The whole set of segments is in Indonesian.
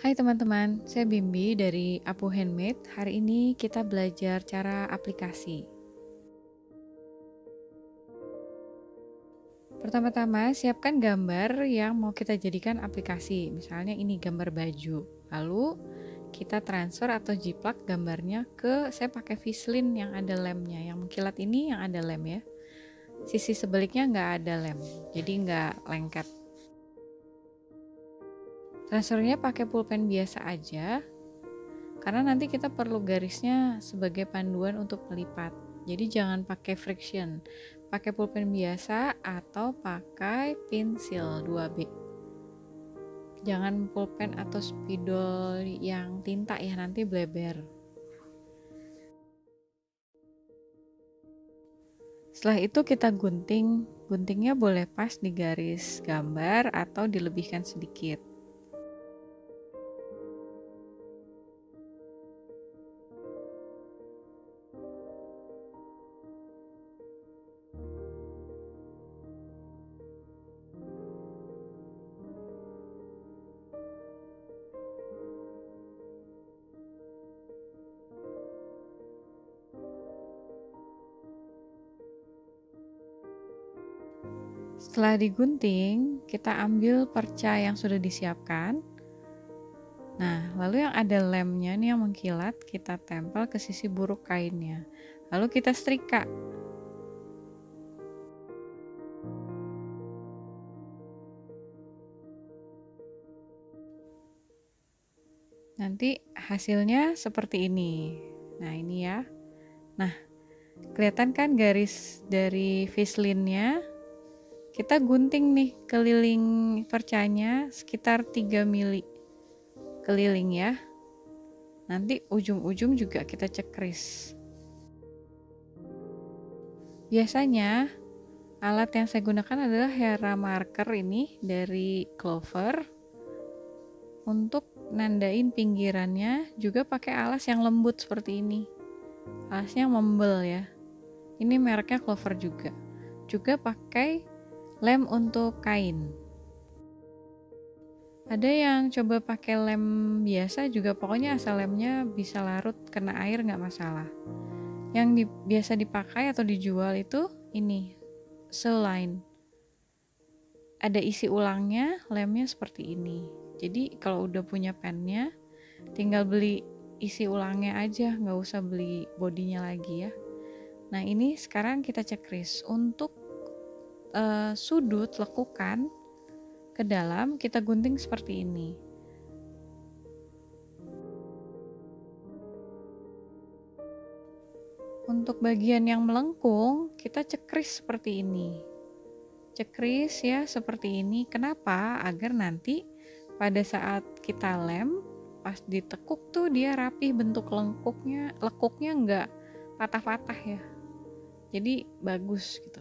Hai teman-teman, saya Bimbi dari Apu Handmade. Hari ini kita belajar cara aplikasi. Pertama-tama, siapkan gambar yang mau kita jadikan aplikasi. Misalnya ini gambar baju. Lalu kita transfer atau jiplak gambarnya saya pakai Vislin yang ada lemnya. Yang mengkilat ini yang ada lem ya. Sisi sebaliknya nggak ada lem, jadi nggak lengket. Transfernya pakai pulpen biasa aja, karena nanti kita perlu garisnya sebagai panduan untuk melipat. Jadi jangan pakai friction, pakai pulpen biasa atau pakai pensil 2B. Jangan pulpen atau spidol yang tinta ya, nanti bleber. Setelah itu kita gunting. Guntingnya boleh pas di garis gambar atau dilebihkan sedikit. Setelah digunting, kita ambil perca yang sudah disiapkan. Nah, lalu yang ada lemnya nih yang mengkilat, kita tempel ke sisi buruk kainnya. Lalu kita setrika. Nanti hasilnya seperti ini. Nah, ini ya. Nah, kelihatan kan garis dari Vislinnya? Kita gunting nih keliling percanya sekitar 3 mili keliling ya. Nanti ujung-ujung juga kita cekris. Biasanya alat yang saya gunakan adalah Hera marker ini dari Clover. Untuk nandain pinggirannya juga pakai alas yang lembut seperti ini. Alasnya membel ya. Ini mereknya Clover juga. Juga pakai lem untuk kain. Ada yang coba pakai lem biasa juga, pokoknya asal lemnya bisa larut kena air nggak masalah. Yang biasa dipakai atau dijual itu ini, Sewline. Ada isi ulangnya, lemnya seperti ini. Jadi kalau udah punya pennya, tinggal beli isi ulangnya aja, nggak usah beli bodinya lagi ya. Nah ini sekarang kita cekris. Untuk sudut lekukan ke dalam kita gunting seperti ini. Untuk bagian yang melengkung kita cekris seperti ini. Cekris ya seperti ini. Kenapa? Agar nanti pada saat kita lem, pas ditekuk tuh dia rapi bentuk lekuknya nggak patah-patah ya. Jadi bagus gitu.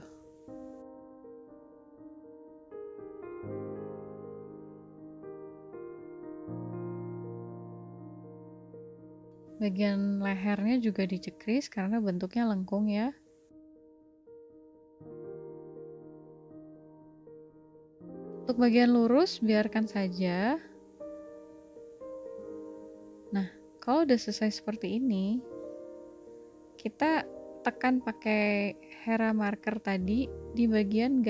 Bagian lehernya juga dicekris karena bentuknya lengkung ya. Untuk bagian lurus biarkan saja. Nah, kalau udah selesai seperti ini, kita tekan pakai Hera marker tadi di bagian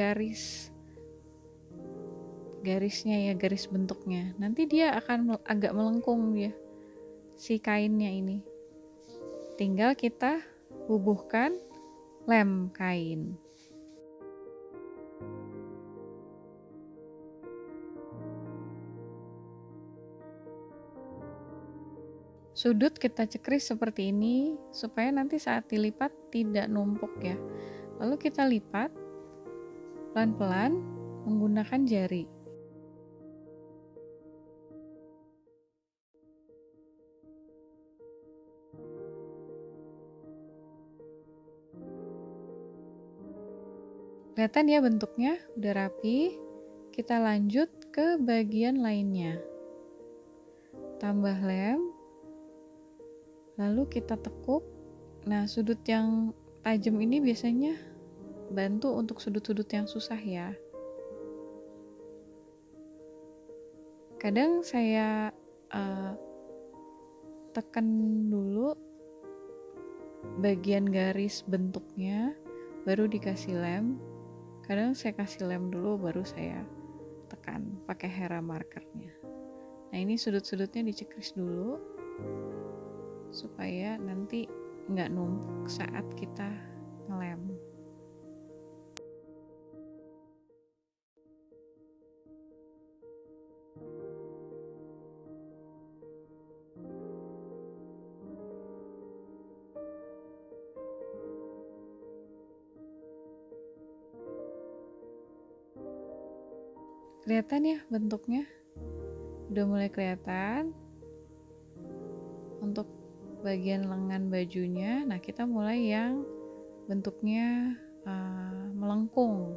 garisnya ya, garis bentuknya. Nanti dia akan agak melengkung dia, si kainnya ini. Tinggal kita bubuhkan lem kain. Sudut kita cekris seperti ini supaya nanti saat dilipat tidak numpuk ya. Lalu kita lipat pelan-pelan menggunakan jari. Kelihatan ya bentuknya udah rapi. Kita lanjut ke bagian lainnya. Tambah lem. Lalu kita tekuk. Nah, sudut yang tajam ini biasanya bantu untuk sudut-sudut yang susah ya. Kadang saya tekan dulu bagian garis bentuknya, baru dikasih lem. Kadang saya kasih lem dulu baru saya tekan pakai Hera markernya. Nah ini sudut-sudutnya dicekris dulu supaya nanti nggak numpuk saat kita ngelem. Kelihatan ya bentuknya? Udah mulai kelihatan. Untuk bagian lengan bajunya, nah kita mulai yang bentuknya melengkung.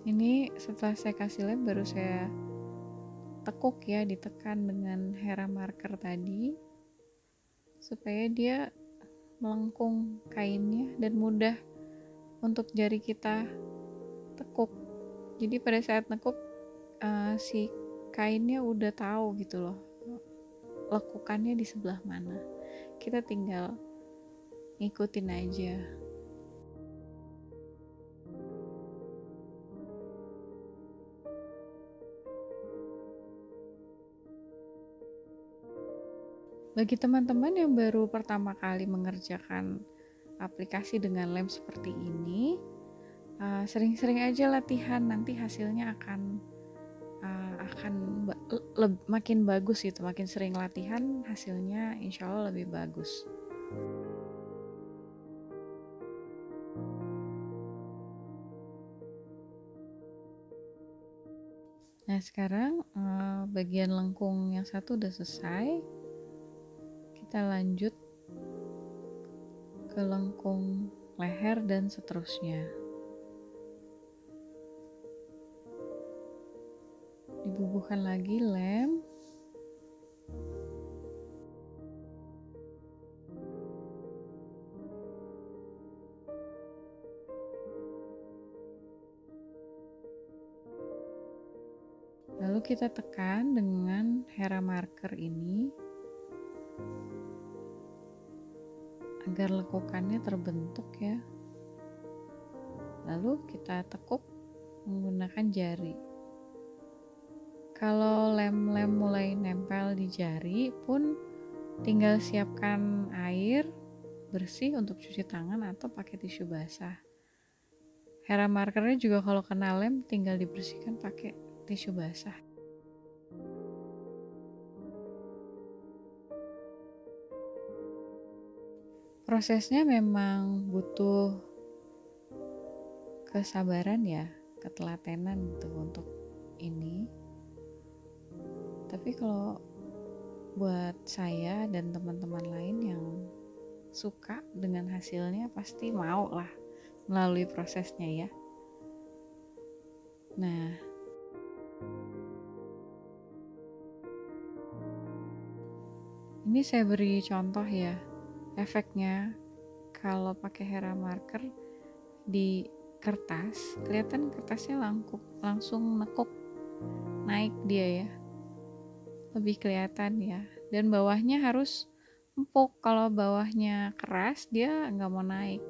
Ini setelah saya kasih lem baru saya tekuk ya, ditekan dengan Hera marker tadi supaya dia melengkung kainnya dan mudah untuk jari kita tekuk. Jadi pada saat nekuk si kainnya udah tahu gitu loh lekukannya di sebelah mana. Kita tinggal ngikutin aja. Bagi teman-teman yang baru pertama kali mengerjakan aplikasi dengan lem seperti ini, sering-sering aja latihan, nanti hasilnya akan makin bagus gitu. Makin sering latihan, hasilnya insya Allah lebih bagus. Nah sekarang bagian lengkung yang satu udah selesai. Kita lanjut ke lengkung leher dan seterusnya. Dibubuhkan lagi lem. Lalu kita tekan dengan Hera marker ini agar lekukannya terbentuk ya. Lalu kita tekuk menggunakan jari. Kalau lem-lem mulai nempel di jari pun tinggal siapkan air bersih untuk cuci tangan atau pakai tisu basah. Hera markernya juga kalau kena lem tinggal dibersihkan pakai tisu basah. Prosesnya memang butuh kesabaran ya, ketelatenan gitu untuk ini. Tapi kalau buat saya dan teman-teman lain yang suka dengan hasilnya pasti mau lah melalui prosesnya ya. Nah, ini saya beri contoh ya efeknya kalau pakai Hera marker di kertas, kelihatan kertasnya langsung nekuk naik dia ya, lebih kelihatan ya. Dan bawahnya harus empuk, kalau bawahnya keras dia nggak mau naik.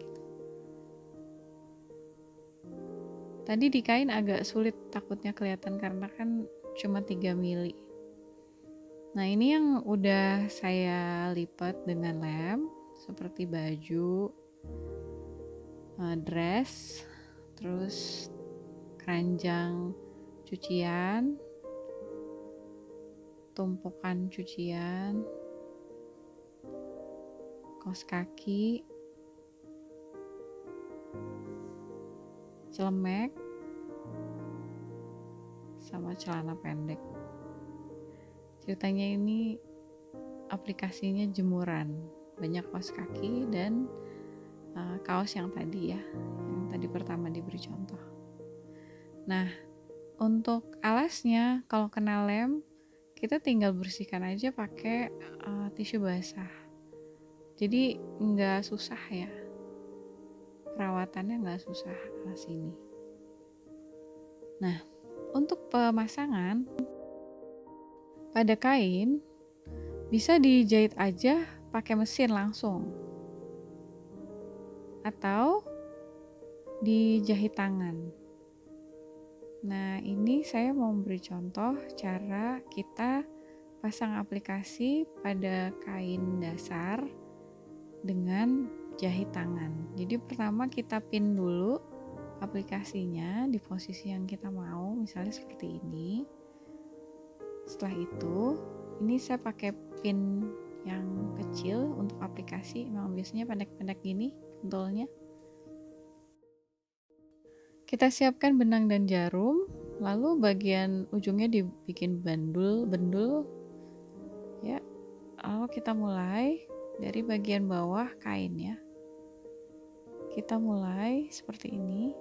Tadi di kain agak sulit takutnya kelihatan karena kan cuma 3 mili. Nah ini yang udah saya lipat dengan lem seperti baju, dress, terus keranjang cucian, tumpukan cucian, kaos kaki, celemek, sama celana pendek. Ceritanya ini aplikasinya jemuran, banyak kaos kaki dan kaos yang tadi ya, yang tadi pertama diberi contoh. Nah, Untuk alasnya, kalau kena lem, kita tinggal bersihkan aja pakai tisu basah. Jadi nggak susah ya, perawatannya nggak susah alas ini. Nah, untuk pemasangan pada kain bisa dijahit aja pakai mesin langsung, atau dijahit tangan. Nah, ini saya mau beri contoh cara kita pasang aplikasi pada kain dasar dengan jahit tangan. Jadi pertama kita pin dulu aplikasinya di posisi yang kita mau, misalnya seperti ini. Setelah itu, ini saya pakai pin yang kecil untuk aplikasi, memang biasanya pendek-pendek gini pentolnya. Kita siapkan benang dan jarum, lalu bagian ujungnya dibikin bendul ya. Lalu kita mulai dari bagian bawah kain ya. Kita mulai seperti ini.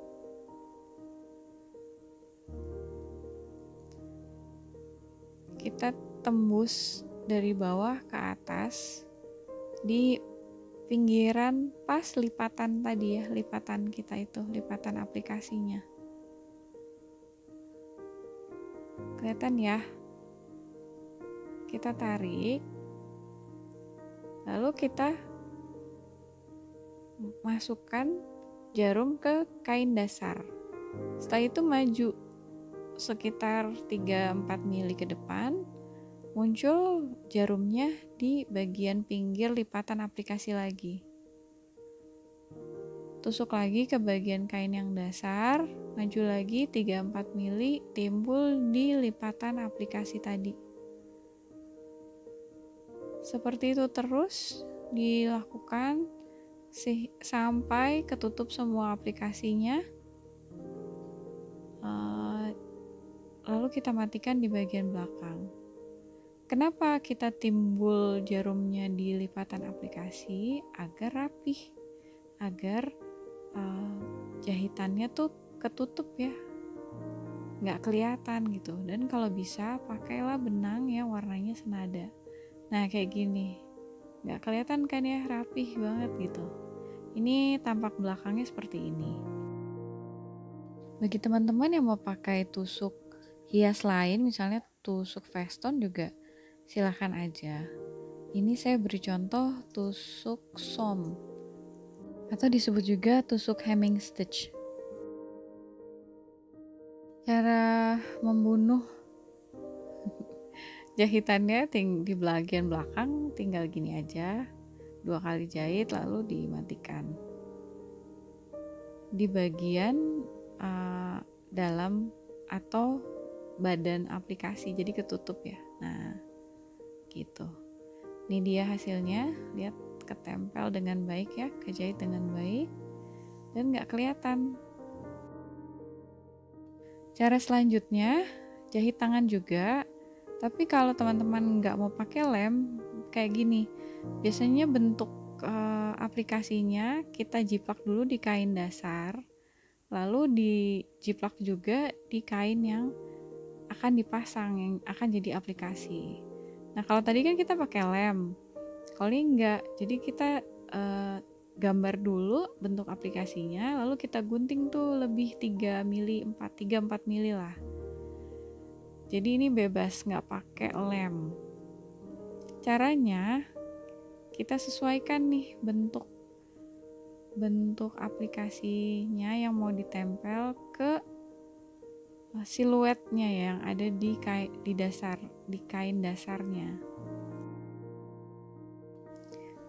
Kita tembus dari bawah ke atas di pinggiran pas lipatan tadi ya, lipatan kita itu, lipatan aplikasinya. Kelihatan ya? Kita tarik, lalu kita masukkan jarum ke kain dasar. Setelah itu maju sekitar 3-4 mili ke depan, muncul jarumnya di bagian pinggir lipatan aplikasi lagi. Tusuk lagi ke bagian kain yang dasar, maju lagi 3-4 mili, timbul di lipatan aplikasi tadi. Seperti itu terus dilakukan sampai ketutup semua aplikasinya. Lalu kita matikan di bagian belakang. Kenapa kita timbul jarumnya di lipatan aplikasi? Agar rapih, agar jahitannya tuh ketutup ya, nggak kelihatan gitu. Dan kalau bisa pakailah benang yang warnanya senada. Nah kayak gini, nggak kelihatan kan ya, rapih banget gitu. Ini tampak belakangnya seperti ini. Bagi teman-teman yang mau pakai tusuk hias lain, misalnya tusuk veston juga silahkan aja. Ini saya beri contoh tusuk som, atau disebut juga tusuk hemming stitch. Cara membunuh jahitannya di bagian belakang tinggal gini aja, 2 kali jahit lalu dimatikan. Di bagian dalam atau badan aplikasi, jadi ketutup ya. Nah gitu, ini dia hasilnya, lihat ketempel dengan baik ya, kejahit dengan baik dan nggak kelihatan. Cara selanjutnya jahit tangan juga, tapi kalau teman-teman nggak mau pakai lem kayak gini, biasanya bentuk aplikasinya kita jiplak dulu di kain dasar, lalu dijiplak juga di kain yang akan dipasang, yang akan jadi aplikasi. Nah kalau tadi kan kita pakai lem, kalau ini enggak, jadi kita gambar dulu bentuk aplikasinya, lalu kita gunting tuh lebih 3 mili, 3-4 mili lah. Jadi ini bebas, nggak pakai lem. Caranya kita sesuaikan nih bentuk aplikasinya yang mau ditempel ke siluetnya yang ada di kain dasarnya.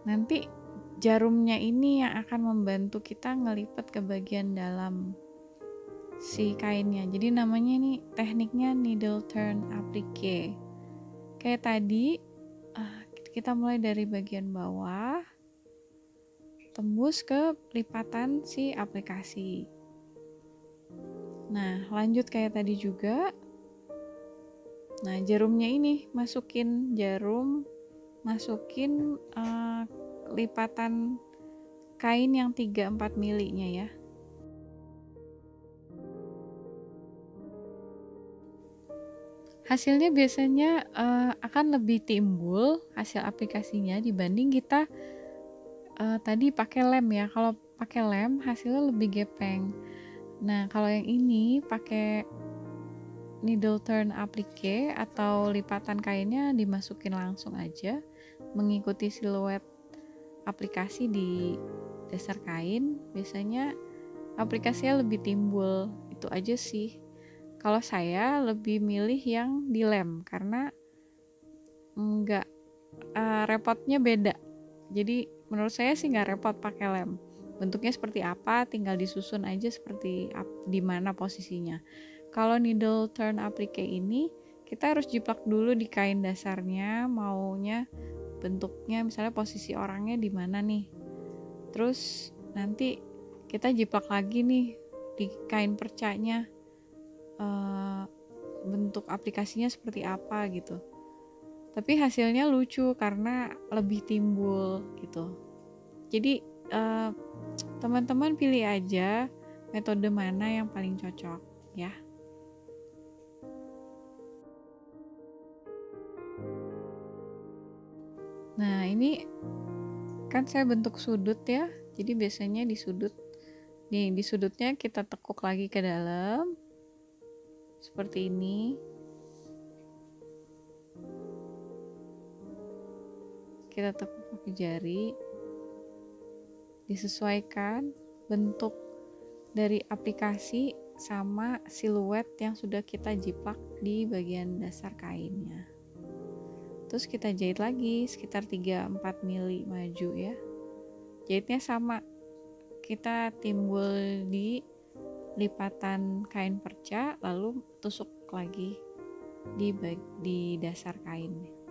Nanti jarumnya ini yang akan membantu kita ngelipet ke bagian dalam si kainnya. Jadi namanya ini tekniknya needle turn applique. Kayak tadi kita mulai dari bagian bawah, tembus ke lipatan si aplikasi. Nah lanjut kayak tadi juga. Nah jarumnya ini masukin lipatan kain yang 3-4 milinya ya. hasilnya biasanya akan lebih timbul hasil aplikasinya dibanding kita tadi pakai lem ya. Kalau pakai lem hasilnya lebih gepeng. Nah, kalau yang ini pakai needle turn applique atau lipatan kainnya dimasukin langsung aja, mengikuti siluet aplikasi di dasar kain, biasanya aplikasinya lebih timbul. Itu aja sih. Kalau saya lebih milih yang di lem karena enggak repotnya beda. Jadi menurut saya sih nggak repot pakai lem. Bentuknya seperti apa, tinggal disusun aja seperti di mana posisinya. Kalau needle turn applique ini, kita harus jiplak dulu di kain dasarnya, maunya bentuknya misalnya posisi orangnya di mana nih. Terus nanti kita jiplak lagi nih di kain percanya, bentuk aplikasinya seperti apa gitu. Tapi hasilnya lucu karena lebih timbul gitu. Jadi teman-teman pilih aja metode mana yang paling cocok ya. Nah, ini kan saya bentuk sudut ya. Jadi biasanya di sudut nih, di sudutnya kita tekuk lagi ke dalam seperti ini. Kita tekuk pakai jari. Disesuaikan bentuk dari aplikasi sama siluet yang sudah kita jiplak di bagian dasar kainnya. Terus kita jahit lagi sekitar 3-4 mili maju ya. Jahitnya sama, kita timbul di lipatan kain perca, lalu tusuk lagi di dasar kain.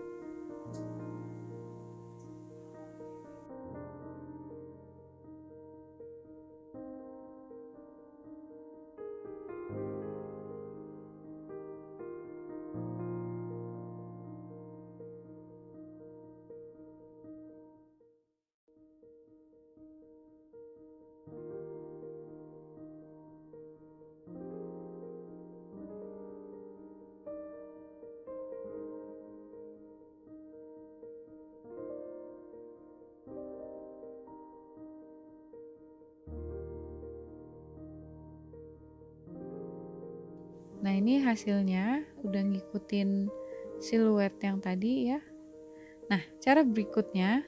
Nah, ini hasilnya udah ngikutin siluet yang tadi ya. Nah, cara berikutnya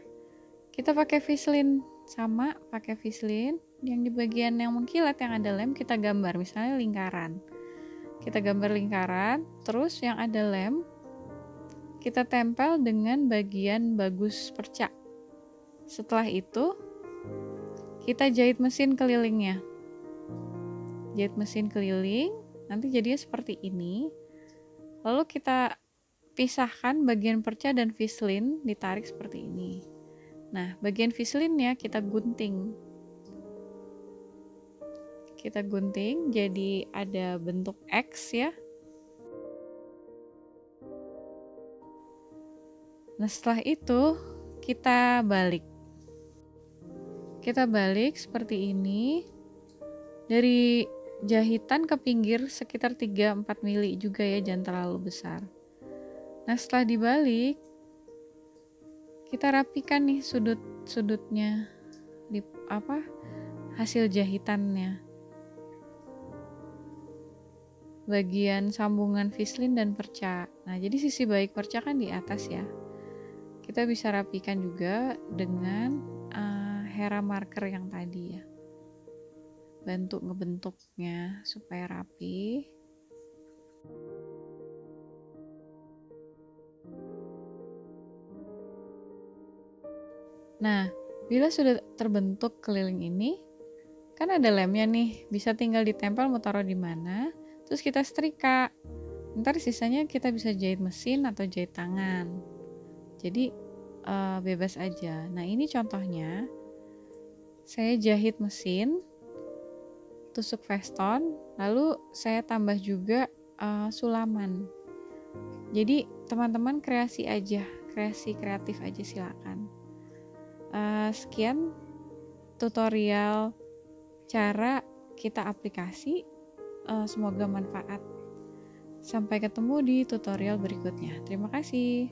kita pakai Vislin, sama pakai Vislin yang di bagian yang mengkilat yang ada lem kita gambar, misalnya lingkaran. Kita gambar lingkaran, terus yang ada lem kita tempel dengan bagian bagus perca. Setelah itu kita jahit mesin kelilingnya. Jahit mesin keliling, nanti jadinya seperti ini. Lalu kita pisahkan bagian perca dan Vislin, ditarik seperti ini. Nah, bagian Vislinnya kita gunting. Kita gunting jadi ada bentuk X ya. Nah, setelah itu kita balik. Kita balik seperti ini. Dari jahitan ke pinggir sekitar 3-4 mili juga ya, jangan terlalu besar. Nah, setelah dibalik kita rapikan nih sudut-sudutnya di hasil jahitannya. Bagian sambungan Vislin dan perca. Nah, jadi sisi baik perca kan di atas ya. Kita bisa rapikan juga dengan Hera marker yang tadi ya. Bantu ngebentuknya supaya rapi. Nah, bila sudah terbentuk keliling ini, kan ada lemnya nih, bisa tinggal ditempel mau taruh di mana, terus kita setrika. Ntar sisanya kita bisa jahit mesin atau jahit tangan. Jadi bebas aja. Nah, ini contohnya. Saya jahit mesin, tusuk veston, lalu saya tambah juga sulaman. Jadi teman-teman kreasi aja, kreasi kreatif aja silakan. Sekian tutorial cara kita aplikasi, semoga manfaat. Sampai ketemu di tutorial berikutnya. Terima kasih.